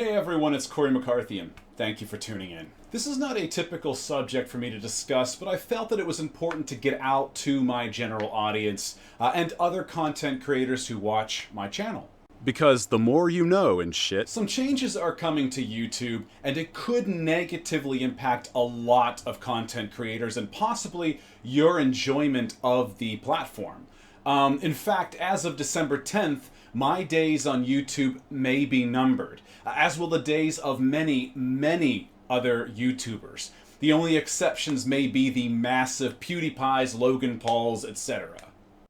Hey everyone, it's Cory McCarthy and thank you for tuning in. This is not a typical subject for me to discuss, but I felt that it was important to get out to my general audience and other content creators who watch my channel. Because the more you know and shit. Some changes are coming to YouTube and it could negatively impact a lot of content creators and possibly your enjoyment of the platform. In fact, as of December 10th, my days on YouTube may be numbered, as will the days of many other YouTubers. The only exceptions may be the massive PewDiePies, Logan Pauls, etc.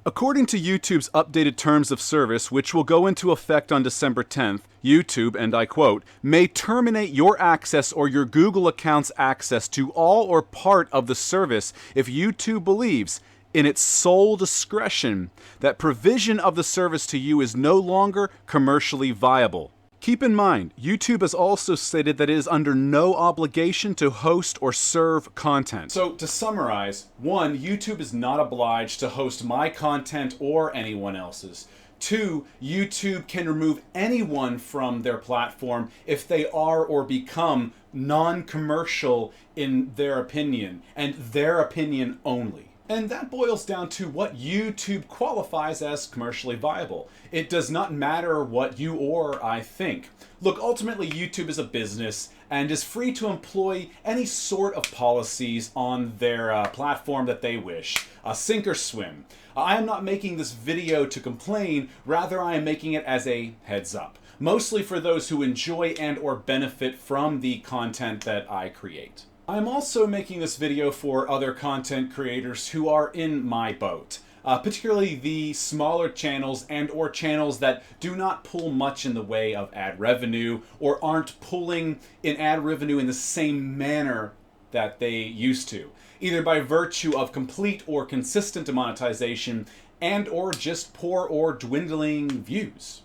According to YouTube's updated terms of service, which will go into effect on December 10th, YouTube, and I quote, may terminate your access or your Google account's access to all or part of the service if YouTube believes, in its sole discretion, that provision of the service to you is no longer commercially viable. Keep in mind, YouTube has also stated that it is under no obligation to host or serve content. So to summarize, 1, YouTube is not obliged to host my content or anyone else's. 2, YouTube can remove anyone from their platform if they are or become non-commercial in their opinion, and their opinion only. And that boils down to what YouTube qualifies as commercially viable. It does not matter what you or I think. Look, ultimately YouTube is a business and is free to employ any sort of policies on their platform that they wish. Sink or swim. I am not making this video to complain, rather I am making it as a heads up. Mostly for those who enjoy and or benefit from the content that I create. I'm also making this video for other content creators who are in my boat, particularly the smaller channels and or channels that do not pull much in the way of ad revenue or aren't pulling in ad revenue in the same manner that they used to, either by virtue of complete or consistent demonetization and or just poor or dwindling views.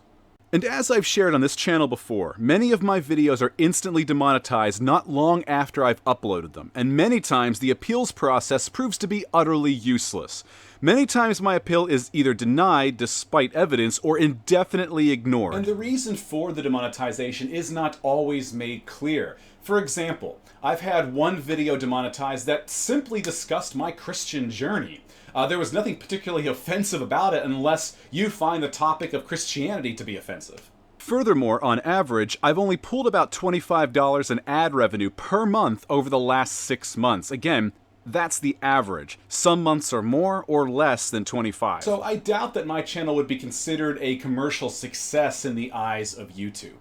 And as I've shared on this channel before, many of my videos are instantly demonetized not long after I've uploaded them, and many times the appeals process proves to be utterly useless. Many times my appeal is either denied despite evidence or indefinitely ignored. And the reason for the demonetization is not always made clear. For example, I've had one video demonetized that simply discussed my Christian journey. There was nothing particularly offensive about it unless you find the topic of Christianity to be offensive. Furthermore, on average, I've only pulled about $25 in ad revenue per month over the last 6 months. Again, that's the average. Some months are more or less than 25. So I doubt that my channel would be considered a commercial success in the eyes of YouTube.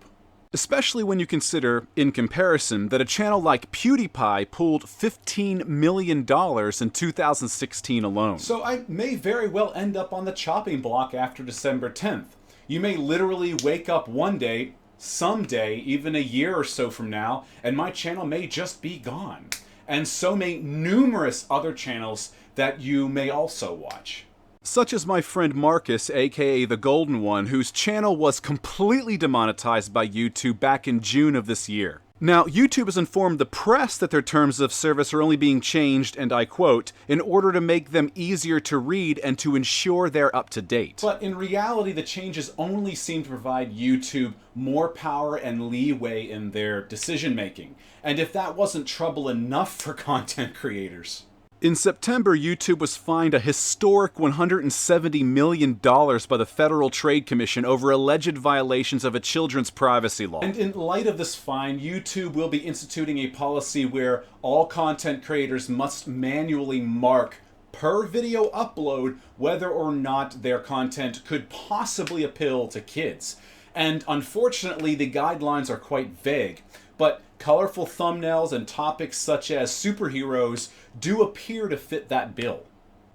Especially when you consider, in comparison, that a channel like PewDiePie pulled $15 million in 2016 alone. So I may very well end up on the chopping block after December 10th. You may literally wake up one day, someday, even a year or so from now, and my channel may just be gone. And so may numerous other channels that you may also watch. Such as my friend Marcus, aka the Golden One, whose channel was completely demonetized by YouTube back in June of this year. Now, YouTube has informed the press that their terms of service are only being changed, and I quote, in order to make them easier to read and to ensure they're up to date. But in reality, the changes only seem to provide YouTube more power and leeway in their decision making. And if that wasn't trouble enough for content creators. In September, YouTube was fined a historic $170 million by the Federal Trade Commission over alleged violations of a children's privacy law. And in light of this fine, YouTube will be instituting a policy where all content creators must manually mark per video upload whether or not their content could possibly appeal to kids. And unfortunately, the guidelines are quite vague, but colorful thumbnails and topics such as superheroes do appear to fit that bill.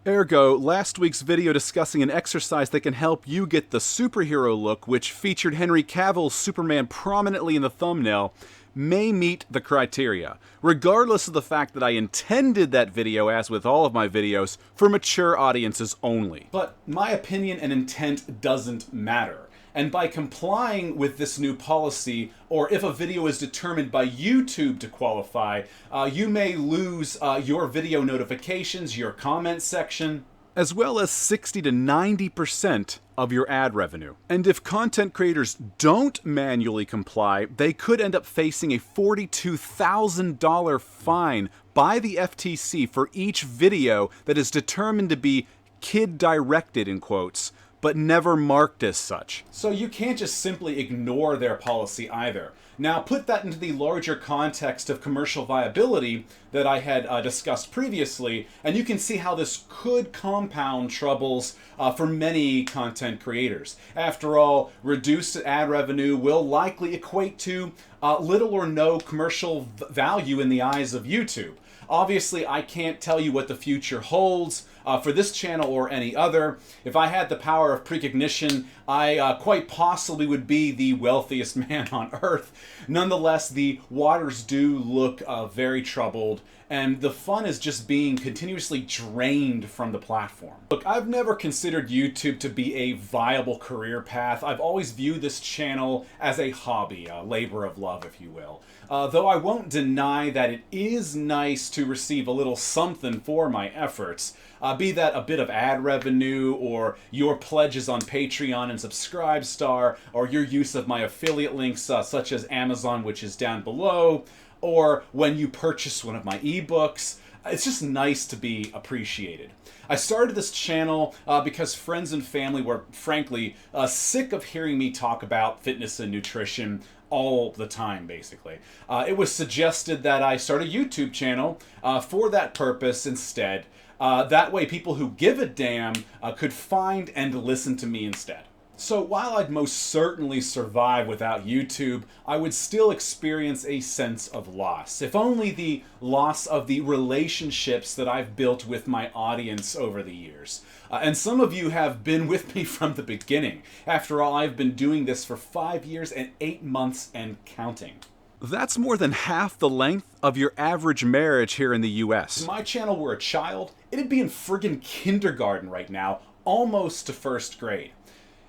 Ergo, last week's video discussing an exercise that can help you get the superhero look, which featured Henry Cavill's Superman prominently in the thumbnail, may meet the criteria, regardless of the fact that I intended that video, as with all of my videos, for mature audiences only. But my opinion and intent doesn't matter. And by complying with this new policy, or if a video is determined by YouTube to qualify, you may lose your video notifications, your comment section, as well as 60 to 90% of your ad revenue. And if content creators don't manually comply, they could end up facing a $42,000 fine by the FTC for each video that is determined to be kid-directed, in quotes, but never marked as such. So you can't just simply ignore their policy either. Now put that into the larger context of commercial viability that I had discussed previously, and you can see how this could compound troubles for many content creators. After all, reduced ad revenue will likely equate to little or no commercial value in the eyes of YouTube. Obviously, I can't tell you what the future holds for this channel or any other. If I had the power of precognition, I quite possibly would be the wealthiest man on earth. Nonetheless, the waters do look very troubled, and the fun is just being continuously drained from the platform. Look, I've never considered YouTube to be a viable career path. I've always viewed this channel as a hobby, a labor of love, if you will. Though I won't deny that it is nice to receive a little something for my efforts, be that a bit of ad revenue, or your pledges on Patreon and Subscribestar, or your use of my affiliate links such as Amazon, which is down below, or when you purchase one of my ebooks. It's just nice to be appreciated. I started this channel because friends and family were, frankly, sick of hearing me talk about fitness and nutrition all the time, basically. It was suggested that I start a YouTube channel for that purpose instead. That way people who give a damn could find and listen to me instead. So while I'd most certainly survive without YouTube, I would still experience a sense of loss. If only the loss of the relationships that I've built with my audience over the years. And some of you have been with me from the beginning. After all, I've been doing this for 5 years and 8 months and counting. That's more than half the length of your average marriage here in the US. If my channel were a child, it'd be in friggin' kindergarten right now, almost to first grade.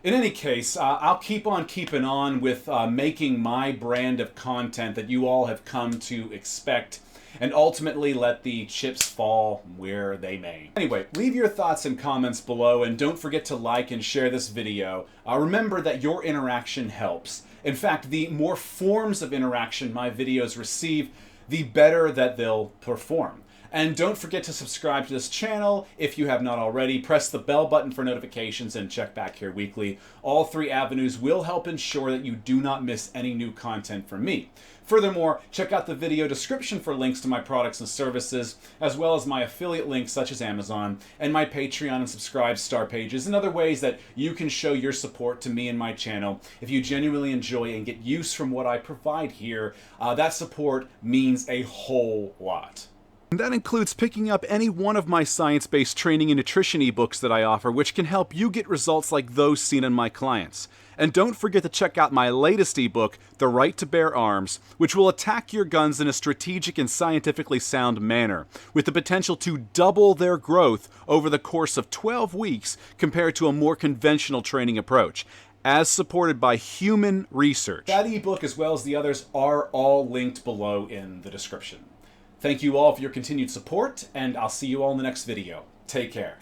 In any case, I'll keep on keeping on with making my brand of content that you all have come to expect, and ultimately let the chips fall where they may. Anyway, leave your thoughts and comments below, and don't forget to like and share this video. Remember that your interaction helps. In fact, the more forms of interaction my videos receive, the better that they'll perform. And don't forget to subscribe to this channel if you have not already. Press the bell button for notifications and check back here weekly. All 3 avenues will help ensure that you do not miss any new content from me. Furthermore, check out the video description for links to my products and services, as well as my affiliate links such as Amazon, and my Patreon and Subscribestar pages, and other ways that you can show your support to me and my channel. If you genuinely enjoy and get use from what I provide here, that support means a whole lot. And that includes picking up any one of my science-based training and nutrition ebooks that I offer, which can help you get results like those seen in my clients. And don't forget to check out my latest ebook, The Right to Bear Arms, which will attack your guns in a strategic and scientifically sound manner, with the potential to double their growth over the course of 12 weeks compared to a more conventional training approach, as supported by human research. That ebook, as well as the others, are all linked below in the description. Thank you all for your continued support, and I'll see you all in the next video. Take care.